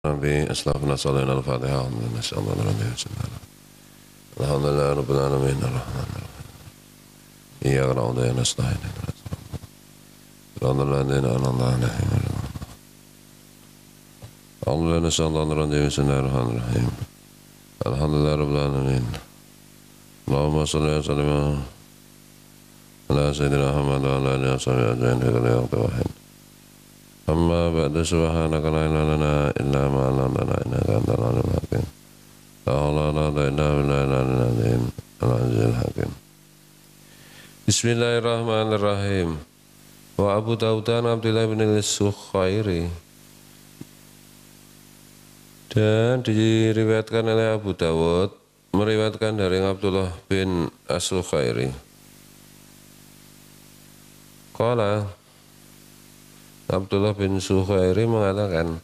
Nabi aslafna salina al-Fatihah alhamdulillah sallallahu alaihi wasallam alhamdulillah rabbil alamin arrahmanir rahim iyyaka na'budu wa iyyaka nasta'in siratal ladzina an'amta 'alaihim alhamdulillah sallallahu alaihi wasallam alhamdulillah rabbil alamin Allahumma shalli wa sallim ala sayyidina Muhammad wa ala alihi wa sahbihi ajma'in fi kulli waqtin wa hin amma ba'du subhanaka la ilaha lana illa ma 'allamtana innaka antal alimul hakim la haula wa la quwwata illa billahil aliyyil hakim. Bismillahirrahmanirrahim. Wa Abu Dawud an Abdullah bin al-Sukhairi, dan diriwayatkan oleh Abu Dawud meriwayatkan dari Abdullah bin As-Sukhairi. Qala, Abdullah bin Sukhairi mengatakan,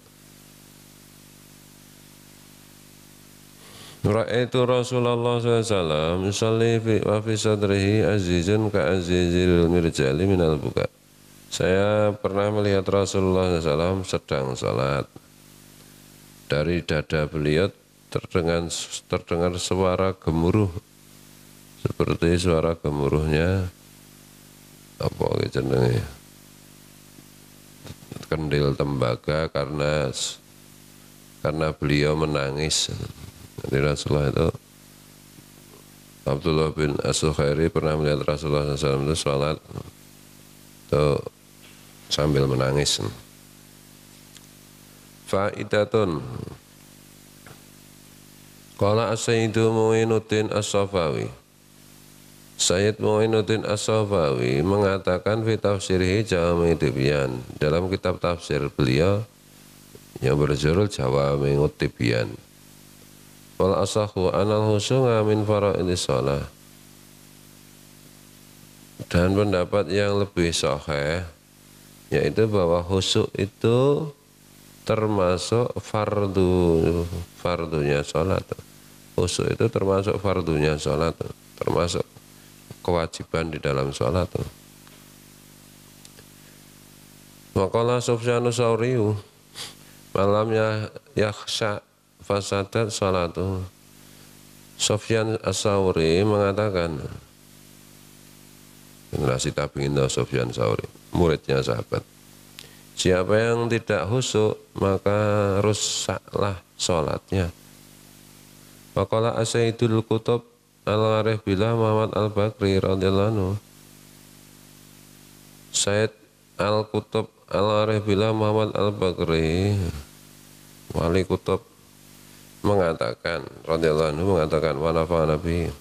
Ra'aitu Rasulullah SAW yusalli wa fi sadrihi azizun ka azizil mirjali minal buka. Saya pernah melihat Rasulullah SAW sedang salat. Dari dada beliau terdengar suara gemuruh, seperti suara gemuruhnya apa jenenge, kendil tembaga karena beliau menangis. Jadi Rasulullah itu, Abdullah bin As-Sukhairi pernah melihat Rasulullah SAW itu sholat itu sambil menangis. Fa'idatun qala as-sayyidu Mu'inuddin As-Safawi, Sayyid Mu'inuddin As-Safawi mengatakan fi tafsirih Jami' Tibyan, dalam kitab tafsir beliau yang berjudul Jawami'ut Tibyan, wal asahu anal husu'a min fara'idis shalah, dan pendapat yang lebih sahih yaitu bahwa khusyuk itu termasuk fardunya sholat. Khusyuk itu termasuk fardunya sholat, termasuk kewajiban di dalam sholat. Maqala Sufyanus Tsauri, malam yakhsha fasadat sholatu. Sufyan Ats-Tsauri mengatakan, generasi tabi'in Sufyan Tsauri, muridnya sahabat, siapa yang tidak khusyuk maka rusaklah sholatnya. Maqala As-Sayyidul Qutb Al-Arif Billah Muhammad Al-Bakri radhiyallahu anhu, Sayyid Al-Qutb Al-Arif Billah Muhammad Al-Bakri, wali kutub, mengatakan radhiyallahu anhu, mengatakan wa nafa'ana bihi,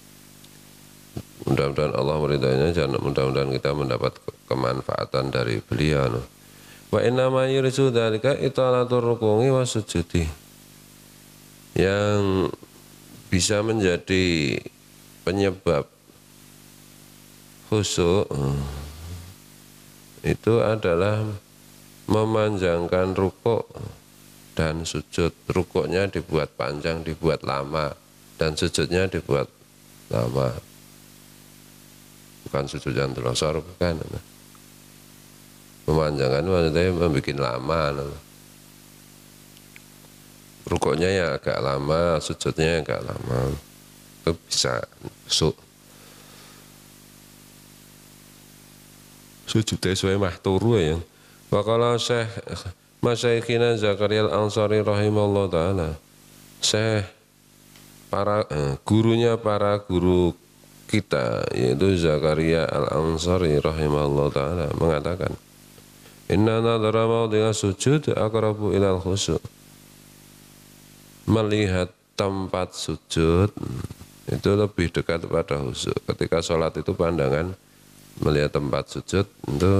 mudah-mudahan Allah meridainya, dan mudah-mudahan kita mendapat kemanfaatan dari beliau. Wa inna ma yurisu dzalika italatur ruku'i wa sujudi, yang bisa menjadi penyebab khusyuk itu adalah memanjangkan rukuk dan sujud. Rukuknya dibuat panjang, dibuat lama, dan sujudnya dibuat lama. Bukan sujud yang terlosor, bukan. Memanjangkan maksudnya membuat lama. Rukuknya yang agak lama, sujudnya yang agak lama, itu bisa khusyuk. Sujudnya sesuai mahturu ya. Wakala Syekh Masyayikhina Zakaria Al-Ansari rahimahullah ta'ala, Syekh gurunya para guru kita yaitu Zakaria Al-Ansari rahimahullah ta'ala mengatakan, inna nadhara mawdi'a sujud aqrabu ilal khusyuk, melihat tempat sujud itu lebih dekat pada khusyuk. Ketika sholat itu pandangan melihat tempat sujud itu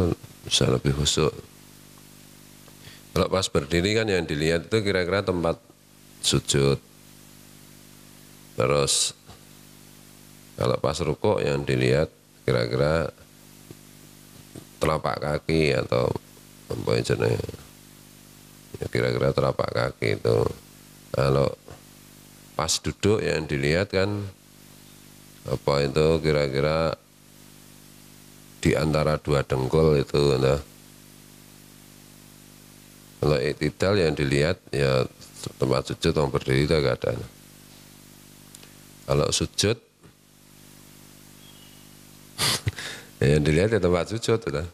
bisa lebih khusyuk. Kalau pas berdiri kan yang dilihat itu kira-kira tempat sujud. Terus kalau pas rukuk yang dilihat kira-kira telapak kaki atau apa jenis, ya kira-kira telapak kaki itu. Kalau pas duduk yang dilihat kan apa itu kira-kira di antara dua dengkul itu. Nah, kalau iktidal yang dilihat ya tempat sujud orang berdiri itu agak ada. Kalau sujud ya yang dilihat ya tempat sujud lah.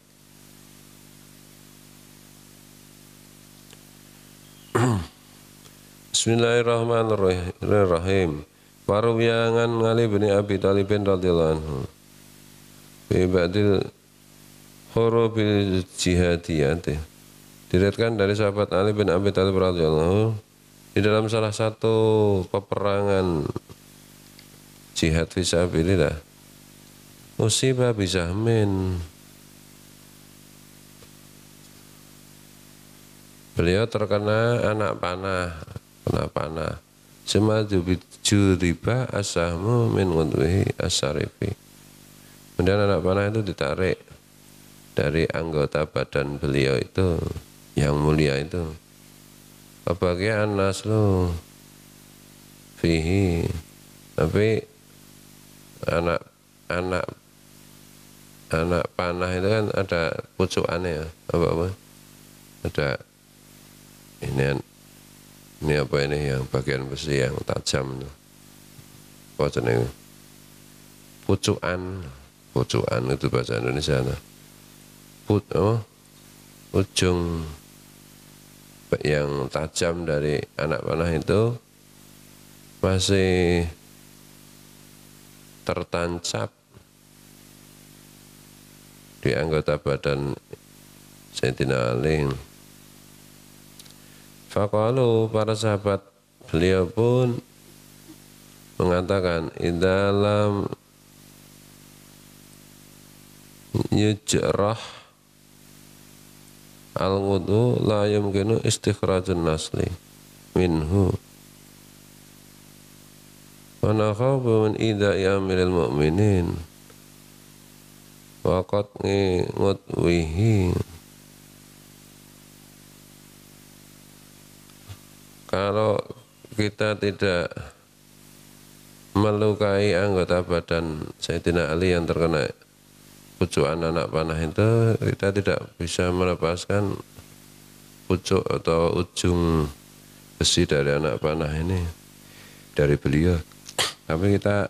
Bismillahirrahmanirrahim. Marwiyangan Ali bin Abi Thalib radhiyallahu anhu. Fi ba'dil hurubil jihadiyati. Diriwayatkan dari sahabat Ali bin Abi Thalib radhiyallahu anhu di dalam salah satu peperangan jihad fisabilillah usiba bisahmin, beliau terkena anak panah, kena panah. Semaju juriba asahmu min ghudwihi asyarifi. Kemudian anak panah itu ditarik dari anggota badan beliau itu yang mulia itu. Kebagian naslu fihi, tapi anak panah itu kan ada pucukannya, apa ada ini apa ini yang bagian besi yang tajam itu apa jenenge, pucukan itu bahasa Indonesia nah. Ujung yang tajam dari anak panah itu masih tertancap di anggota badan Sayyidina Ali. Faqalu, para sahabat beliau pun mengatakan, idalam yujrah al-wudu la yumkinu istikhrajun nasli minhu wa nakhafu min idha'i amiril mu'minin wa qat'i ngutwihi. Kalau kita tidak melukai anggota badan Sayyidina Ali yang terkena pucukan anak panah itu, kita tidak bisa melepaskan pucuk atau ujung besi dari anak panah ini dari beliau. Tapi kita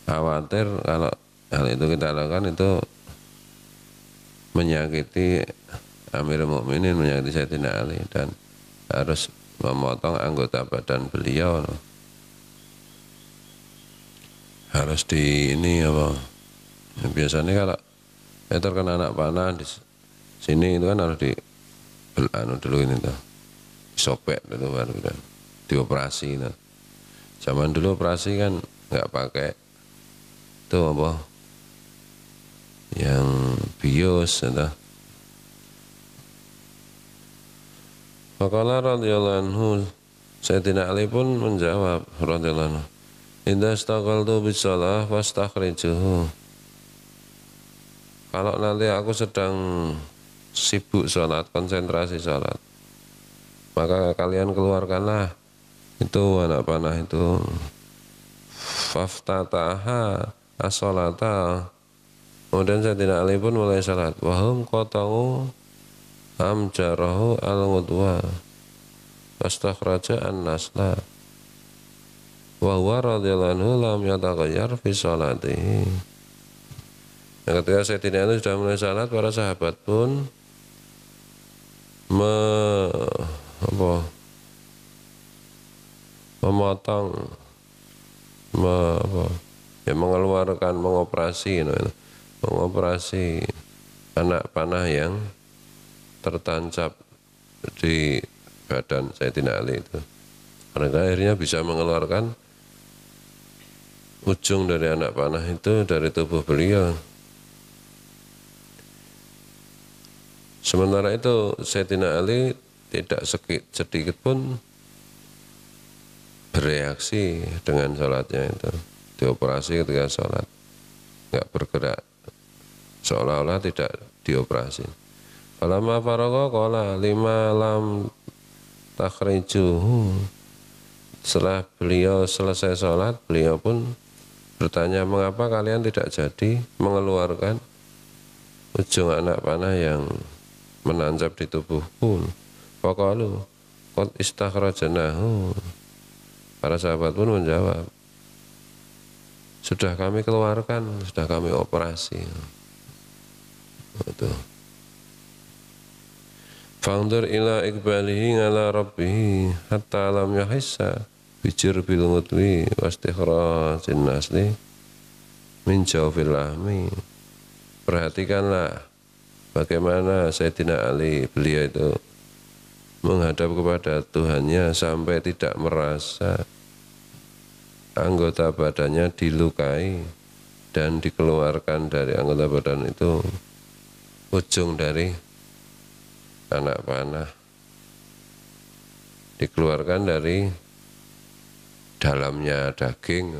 khawatir kalau hal itu kita lakukan itu menyakiti Amirul Mukminin, menyakiti Sayyidina Ali, dan harus memotong anggota badan beliau. Harus di ini apa? Biasanya kalau terkena anak panah di sini itu kan harus dulu ini tuh, sobek itu baru kan dioperasi. Nah, zaman dulu operasi kan nggak pakai itu apa? Yang bios itu. Faqala radhiyallahu anhu, Sayyidina Ali pun menjawab radhiyallahu anhu, idza istaqaltu bisalah fastakhrijuhu. Kalau nanti aku sedang sibuk sholat, konsentrasi sholat, maka kalian keluarkanlah itu anak panah itu. Faftataha as-sholata. Kemudian Sayyidina Ali pun mulai sholat. Wahum qata'u amjarahu al-ngudwa fastakhraja an-nasla wa huwa radhiyallahu anhu lam yataghayyar fi sholatihi. Nah, ketika Sayyidina Ali sudah mulai sholat, para sahabat pun memotong, mengeluarkan, mengoperasi anak panah yang tertancap di badan Sayyidina Ali itu. Mereka akhirnya bisa mengeluarkan ujung dari anak panah itu dari tubuh beliau. Sementara itu Sayyidina Ali tidak sedikit pun bereaksi dengan sholatnya itu. Dioperasi ketika sholat, nggak bergerak, seolah-olah tidak dioperasi. Falamma faragha qala lima lam takhrijuhu. Setelah beliau selesai sholat, beliau pun bertanya, mengapa kalian tidak jadi mengeluarkan ujung anak panah yang menancap di tubuhku? Faqalu qad istakhrajnahu. Para sahabat pun menjawab, sudah kami keluarkan, sudah kami operasi. Betul. Fangdur ila iqbalihi ala rabbihi hatta lam yahissa bijir bil mutwi wastikhrajin nasli min jawfil lahmi. Perhatikanlah bagaimana Sayyidina Ali, beliau itu menghadap kepada Tuhannya sampai tidak merasa anggota badannya dilukai dan dikeluarkan dari anggota badan itu ujung dari anak panah, dikeluarkan dari dalamnya daging.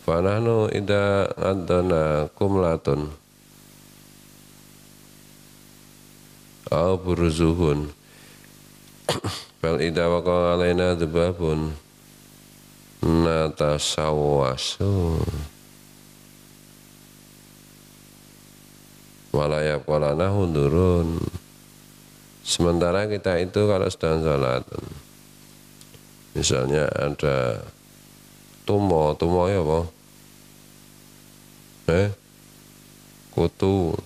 Fanahnu idza adana kumlatun au burzuhun bal idza waqa alaina dzababun natasawwasu walayab qalana hundurun. Sementara kita itu kalau sedang sholat, misalnya ada tumo ya apa? Kutu,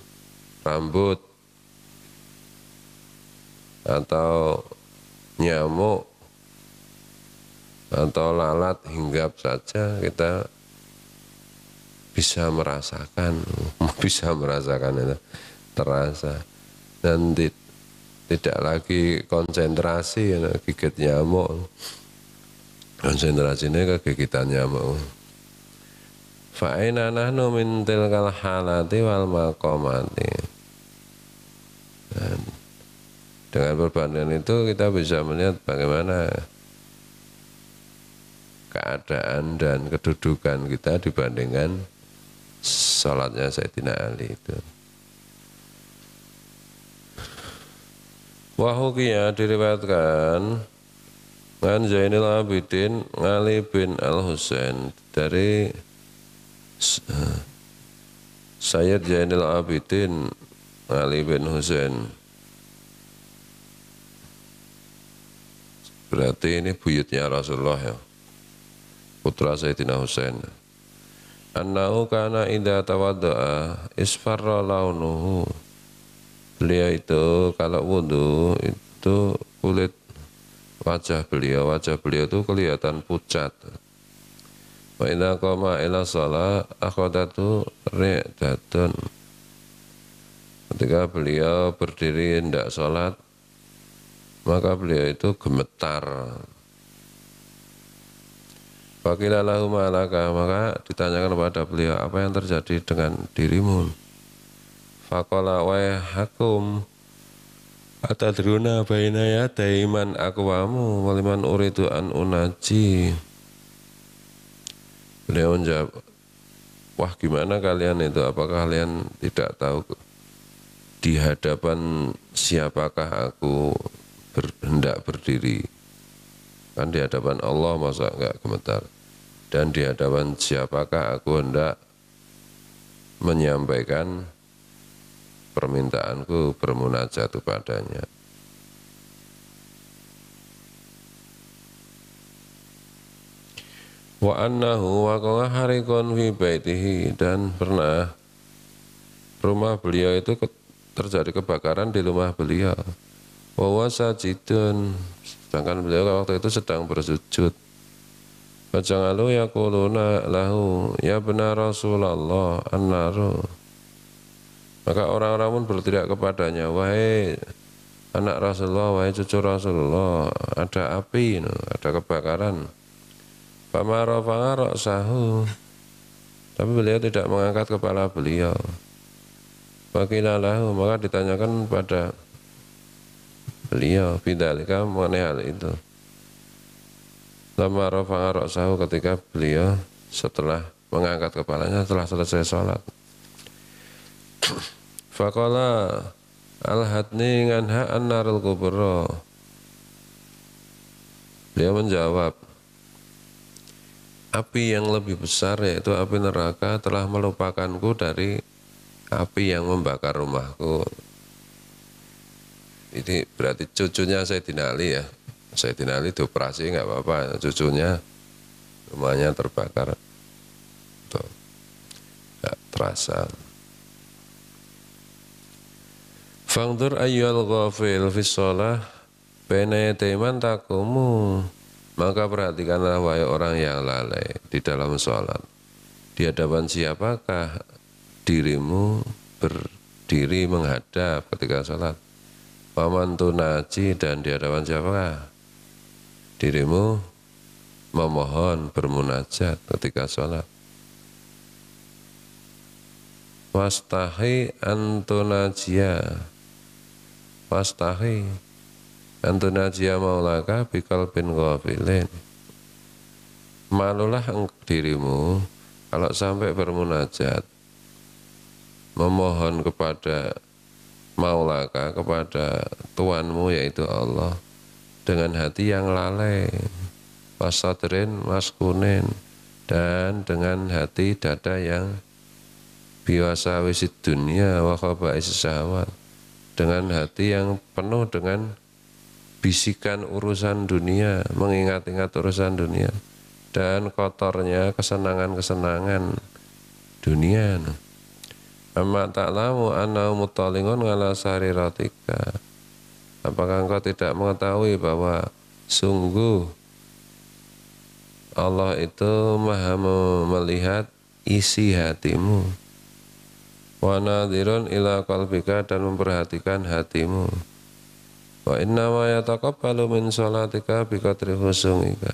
rambut, atau nyamuk, atau lalat hinggap saja kita bisa merasakan itu terasa, dan tidak lagi konsentrasi gigit nyamuk, konsentrasinya ke gigitan nyamuk. Fa'aina nahnu min tilkal halati wal maqamati. Dan dengan perbandingan itu kita bisa melihat bagaimana keadaan dan kedudukan kita dibandingkan salatnya Sayyidina Ali itu. Wahukiya diriwayatkan an Zainil Abidin Ali bin Al-Husain dari Sayyid Zainil Abidin Ali bin Husain. Berarti ini buyutnya Rasulullah ya, putra Sayyidina Husain. Annahu kana idza tawaddaa isfarra launuhu. Beliau itu kalau wudu itu kulit wajah beliau itu kelihatan pucat. Wa idza qama ila shalah akhadatu ri'datun. Ketika beliau berdiri hendak salat, maka beliau itu gemetar. Faqila lahu malaka, maka ditanyakan kepada beliau, apa yang terjadi dengan dirimu? Faqala wa hakum atadruna baina yaday man aqwamu wa liman uridu an unaji. Beliau menjawab, wah gimana kalian itu, apakah kalian tidak tahu di hadapan siapakah aku hendak berdiri? Kan di hadapan Allah masa enggak gemetar? Dan di hadapan siapakah aku hendak menyampaikan permintaanku, bermunajat kepadanya? Wa annahu waqa'a harikun fi baitihi, dan pernah rumah beliau itu terjadi kebakaran di rumah beliau. Wa huwa sajidun, sedangkan beliau waktu itu sedang bersujud. Faja'alu yaquluna lahu ya benar Rasulullah an-naru. Maka orang-orang pun berteriak kepadanya, wahai anak Rasulullah, wahai cucu Rasulullah, ada api, ada kebakaran. Fama rafa'a ra'sahu, tapi beliau tidak mengangkat kepala beliau. Faqila lahu, maka ditanyakan pada beliau bidzalika, mengenai hal itu. Lama rafa'a ra'sahu, ketika beliau setelah mengangkat kepalanya setelah selesai sholat. Faqala al-hadni nganha an-narul kubra. Beliau menjawab, api yang lebih besar yaitu api neraka telah melupakanku dari api yang membakar rumahku. Ini berarti cucunya Sayyidina Ali ya. Sayyidina Ali dioperasi nggak apa-apa, cucunya rumahnya terbakar. Tuh, nggak terasa. Fangdur ayyul ghafil fi shalah baina yataiman takumu. Maka perhatikanlah wahai orang yang lalai di dalam sholat. Di hadapan siapakah dirimu berdiri menghadap ketika sholat? Paman tunaji, dan di hadapan siapakah dirimu memohon bermunajat ketika sholat? Wastahi antunajia, wastahi antunajia maulaka bikal bin ghafilin. Malulah dirimu kalau sampai bermunajat, memohon kepada maulaka, kepada Tuanmu yaitu Allah, dengan hati yang lalai, wasadrin maskunin, dan dengan hati dada yang biwasa wisid dunia wa khaba'is syahwat, dengan hati yang penuh dengan bisikan urusan dunia, mengingat-ingat urusan dunia, dan kotornya kesenangan-kesenangan dunia. Amma ta'lamu annahu muttalingun ala sariratika. Apakah engkau tidak mengetahui bahwa sungguh Allah itu maha melihat isi hatimu, wa nadhirun ila qalbika, dan memperhatikan hatimu. Wa inna ma yataqabbalu min sholatika biqadri khusungika,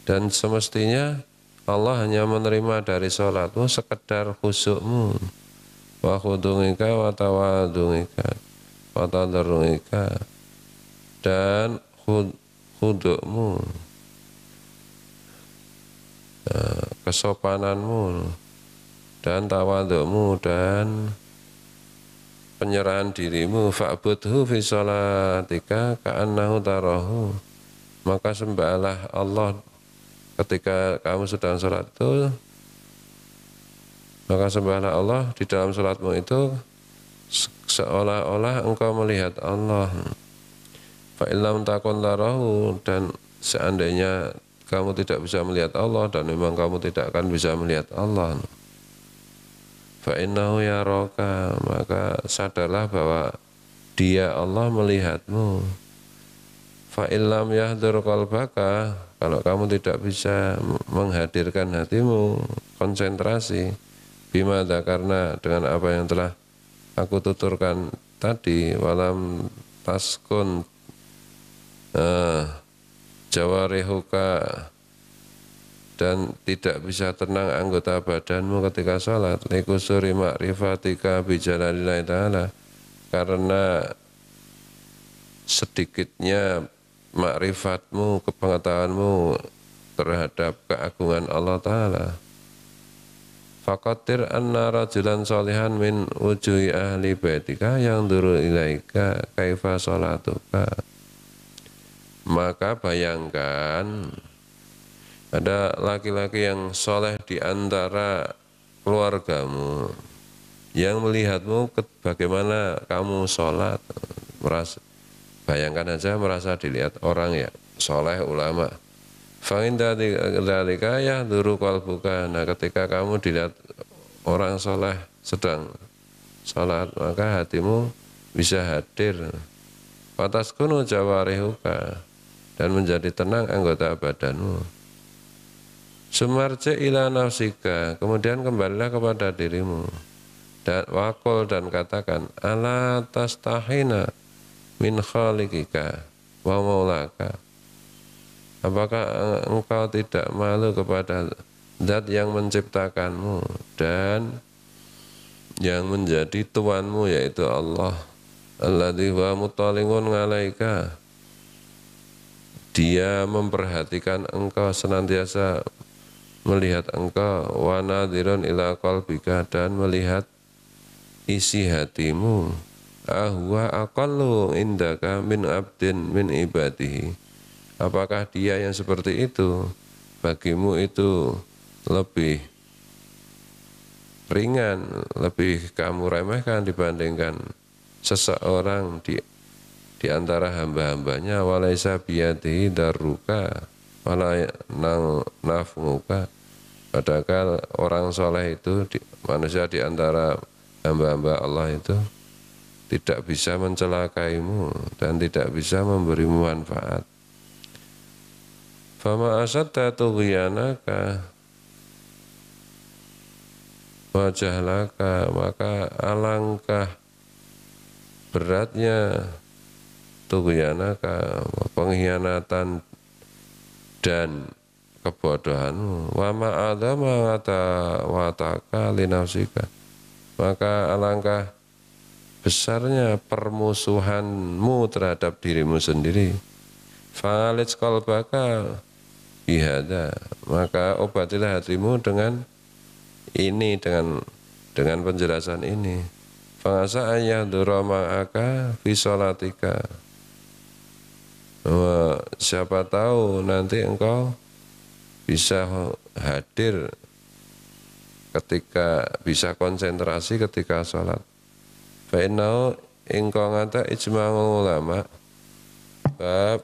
dan semestinya Allah hanya menerima dari sholatmu sekedar khusyukmu, wa khudungika wa tawadungika wa tadarrungika, dan khudukmu, kesopananmu, dan tawadukmu, dan penyerahan dirimu. Fa'budhu fi sholatika ka'annahu tarahu, maka sembahlah Allah ketika kamu sedang sholat itu, maka sembahlah Allah di dalam sholatmu itu seolah-olah engkau melihat Allah. Fa'illam takun tarahu, dan seandainya kamu tidak bisa melihat Allah, dan memang kamu tidak akan bisa melihat Allah, fa'innahu yaraka, maka sadarlah bahwa Dia Allah melihatmu. Fa'illam yahdur qalbaka, kalau kamu tidak bisa menghadirkan hatimu, konsentrasi, bimada, karena dengan apa yang telah aku tuturkan tadi, walam taskun jawarihuka, dan tidak bisa tenang anggota badanmu ketika sholat, likusuri ma'rifatika bijalalillahi ta'ala, karena sedikitnya ma'rifatmu, kepengetahuanmu terhadap keagungan Allah Ta'ala. Faqatir anna rajulan sholihan min wujuhi ahli baitika yang duru ilaika kaifa sholatuka. Maka bayangkan ada laki-laki yang soleh di antara keluargamu yang melihatmu bagaimana kamu sholat. Bayangkan aja merasa dilihat orang ya soleh, ulama. Fa'inda dzalika yahduru qalbuka, nah ketika kamu dilihat orang soleh sedang sholat, maka hatimu bisa hadir. Fataskunu jawarihuka, dan menjadi tenang anggota badanmu. Sumarji ila nafsika, kemudian kembalilah kepada dirimu, dan wakul, dan katakan, ala tastahina min khaliqika wa maulaka, apakah engkau tidak malu kepada Zat yang menciptakanmu dan yang menjadi tuanmu, yaitu Allah. Alladzi huwa muttalingun 'alaika, Dia memperhatikan engkau, senantiasa melihat engkau, wa nadhirun ila qalbika, dan melihat isi hatimu. Ahwa aqallu indaka min abdin min ibadihi, apakah dia yang seperti itu bagimu itu lebih ringan, lebih kamu remehkan dibandingkan seseorang di di antara hamba-hambanya, walaisa biyadihi darruka wala nafmuka. Padahal orang soleh itu manusia di antara hamba-hamba Allah itu tidak bisa mencelakaimu dan tidak bisa memberimu manfaat. Fama asadda tughyanaka wajahlaka, maka alangkah beratnya tughyanaka, pengkhianatan dan kebodohanmu. Wa ma'adzama wataka linafsika, maka alangkah besarnya permusuhanmu terhadap dirimu sendiri. Fa'alij qalbaka bihada, maka obatilah hatimu dengan ini, dengan penjelasan ini. Fa'asa ayyahdura ma'aka fi sholatika, siapa tahu nanti engkau bisa hadir ketika, bisa konsentrasi ketika sholat. Fa'innahu engkau ngata ijma'ul ulama, bab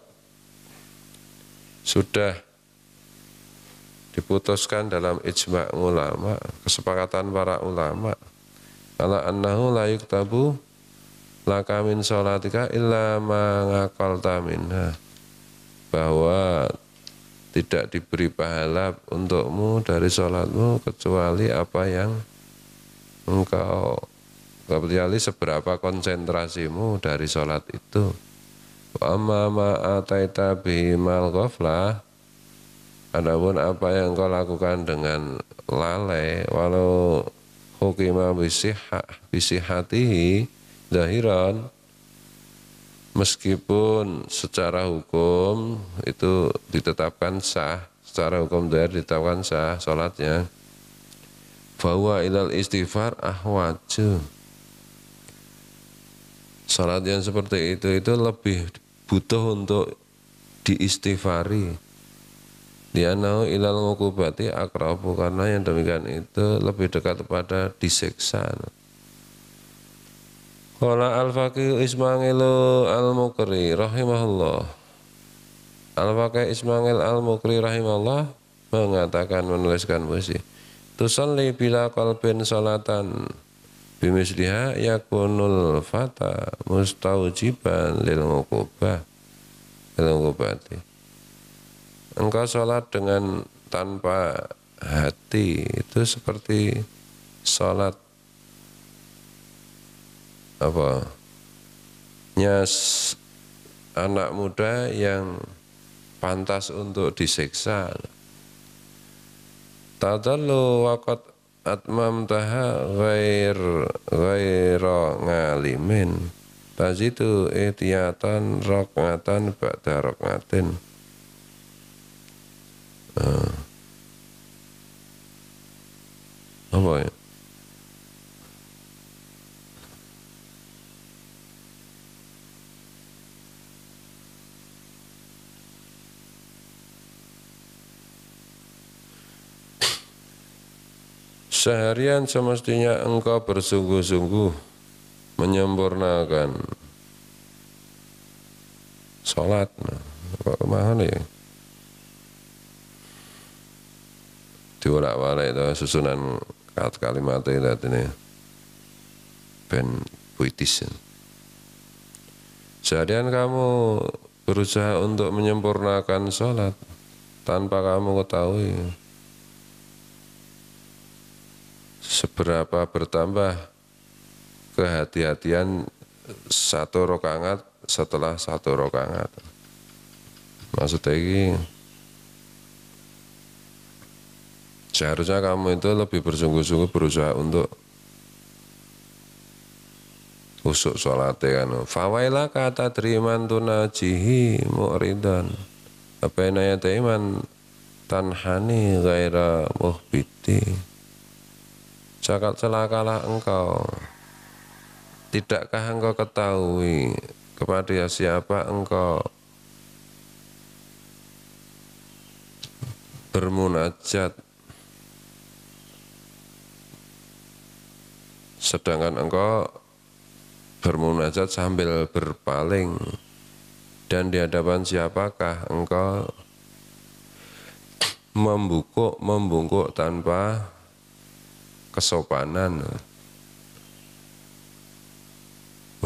sudah diputuskan dalam ijma' ulama, kesepakatan para ulama, ala annahu la yuktabu laka min sholatika illa ma ngaqalta minha, bahwa tidak diberi pahala untukmu dari sholatmu kecuali apa yang engkau, kecuali seberapa konsentrasimu dari sholat itu. Wa amma ma ataita bihi mal ghaflah, adapun apa yang kau lakukan dengan lalai, walau hukima bisihatihi zahiran, meskipun secara hukum itu ditetapkan sah, secara hukum zahir ditetapkan sah sholatnya, bahwa ilal istighfar ahwaju, sholat yang seperti itu lebih butuh untuk diistighfari. Lianau ilal ngukubati akrabu, karena yang demikian itu lebih dekat kepada disiksa. Qala al-faqih Ismailu al-Mukri rahimahullah, al-faqih Ismail al-Mukri rahimahullah mengatakan, menuliskan puisi, tusalli bila qalbin salatan bimisliha yakunul fata mustaujiban lil ngukubati. Engkau sholat dengan tanpa hati itu seperti sholat anak muda yang pantas untuk disiksa. Tadallu waqad atmamtaha ghaira ngalimin, tazidu ihtiyatan raqatan ba'da raqatin. Apa ya? Seharian semestinya engkau bersungguh-sungguh menyempurnakan sholat. Kok mahal ya? Diolak-walik itu susunan kalimat itu ini ben puitis. Seharian kamu berusaha untuk menyempurnakan sholat tanpa kamu ketahui seberapa bertambah kehati-hatian satu rakaat setelah satu rakaat. Maksudnya ini, seharusnya kamu itu lebih bersungguh-sungguh berusaha untuk usuk sholatnya kan. Fawailah kata teriman tunajihi mu'ridan, apa yang taiman tanhani ghaira muhbiti. Cakap celakalah engkau, tidakkah engkau ketahui kepada siapa engkau bermunajat, sedangkan engkau bermunajat sambil berpaling Dan di hadapan siapakah engkau membungkuk tanpa kesopanan?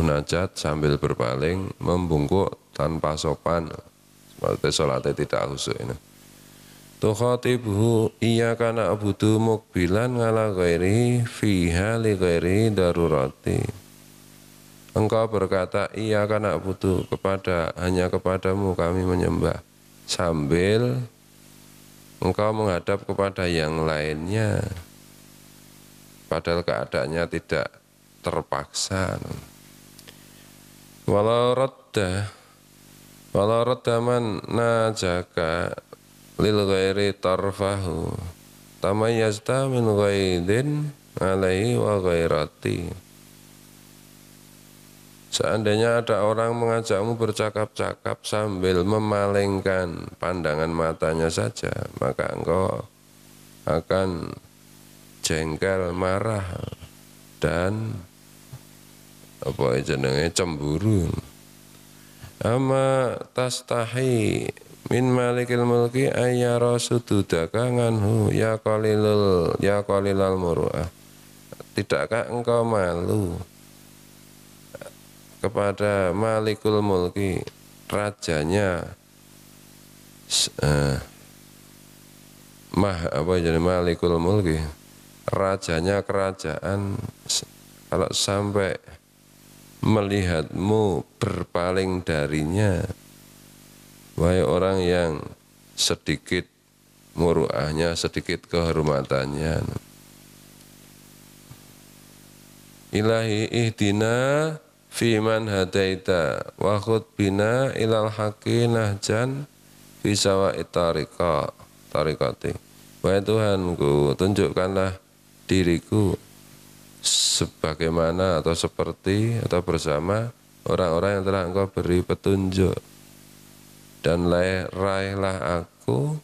Munajat sambil berpaling, membungkuk tanpa sopan, seperti sholatnya tidak khusyuk ini. Tukhatibuhu iyyaka na'budu mukbilan ala ghairi fiha li ghairi darurati. Engkau berkata iyyaka na'budu, hanya kepadamu kami menyembah, sambil engkau menghadap kepada yang lainnya, padahal keadaannya tidak terpaksa. Walau radda man najaka lil ghairi tarfahu tamayyazta min ghaidin alaihi wa ghairati. Seandainya ada orang mengajakmu bercakap-cakap sambil memalingkan pandangan matanya saja, maka engkau akan jengkel, marah, dan jenenge cemburu. Amma tastahi min malikil mulki ayyara sududaka nganhu ya qalilal muru'ah. Tidakkah engkau malu kepada malikul mulki, rajanya malikul mulki, rajanya kerajaan, kalau sampai melihatmu berpaling darinya, wahai orang yang sedikit muruahnya, sedikit kehormatannya. Ilahi ihdina fiman hadaita wa khud bina ilal haqqi nahjan fi sawa'i tariqati. Wahai Tuhanku, tunjukkanlah diriku sebagaimana atau seperti atau bersama orang-orang yang telah engkau beri petunjuk, dan raihlah aku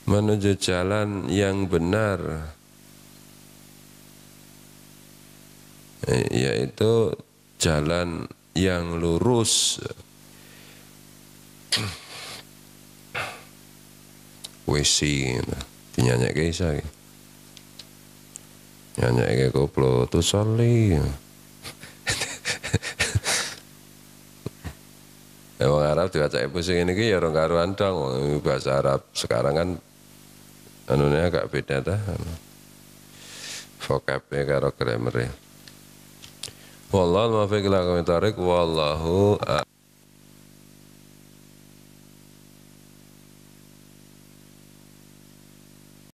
menuju jalan yang benar, yaitu jalan yang lurus. Wesi dinyanyikke isa iki. Nyanyikke koplo tu soli. Wong Arab diwacake pusing ini ki ya ora karuan dong, bahasa Arab sekarang kan anune agak beda ta. Vocabnya karo grammar. Wallahu muwaffiq ila aqwamit thoriq, wallahu